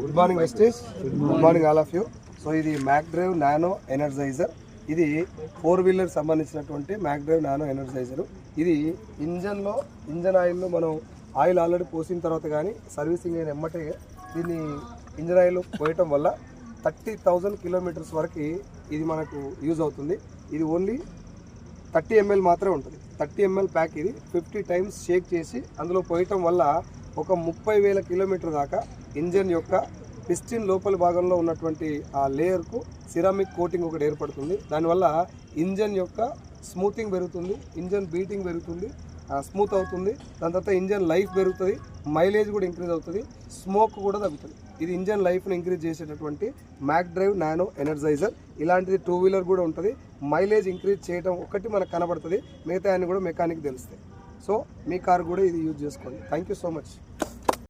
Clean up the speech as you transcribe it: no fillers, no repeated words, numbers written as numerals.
Good morning వెస్టేజ్, good morning all of you. So ఇది Mac drive nano energizer. ఇది 4 wheeler సంబంధించినటువంటి Mac drive nano energizer. ఇది engine ఆయిల్లో మనం ఆయిల్ ఆల్రెడీ పోసిన తర్వాత కానీ సర్వీసింగ్ అయిన ఎమ్మటే దీన్ని ఇంజన్ ఆయిల్ పోయటం వల్ల 30,000 కిలోమీటర్స్ వరకు ఇది మనకు యూజ్ అవుతుంది. ఇది ఓన్లీ 30 ml మాత్రమే ఉంటుంది. 30 ml ప్యాక్. ఇది 50 టైమ్స్ షేక్ చేసి అందులో పోయటం వల్ల ఒక 30,000 కిలోమీటర్ దాకా ఇంజన్ యొక్క పిస్టిన్ లోపల భాగంలో ఉన్నటువంటి ఆ లేయర్కు సిరామిక్ కోటింగ్ ఒకటి ఏర్పడుతుంది. దానివల్ల ఇంజన్ యొక్క స్మూతింగ్ పెరుగుతుంది, ఇంజన్ బీటింగ్ పెరుగుతుంది, స్మూత్ అవుతుంది. దాని తర్వాత ఇంజన్ లైఫ్ పెరుగుతుంది, మైలేజ్ కూడా ఇంక్రీజ్ అవుతుంది, స్మోక్ కూడా తగ్గుతుంది. ఇది ఇంజన్ లైఫ్ని ఇంక్రీజ్ చేసేటటువంటి మ్యాక్ డ్రైవ్ నానో ఎనర్జైజర్. ఇలాంటిది 2 వీలర్ కూడా ఉంటుంది. మైలేజ్ ఇంక్రీజ్ చేయడం ఒకటి మనకు కనబడుతుంది, మిగతా అన్ని కూడా మెకానిక్ తెలుస్తాయి. సో మీ కార్ కూడా ఇది యూజ్ చేసుకోండి. Thank you so much.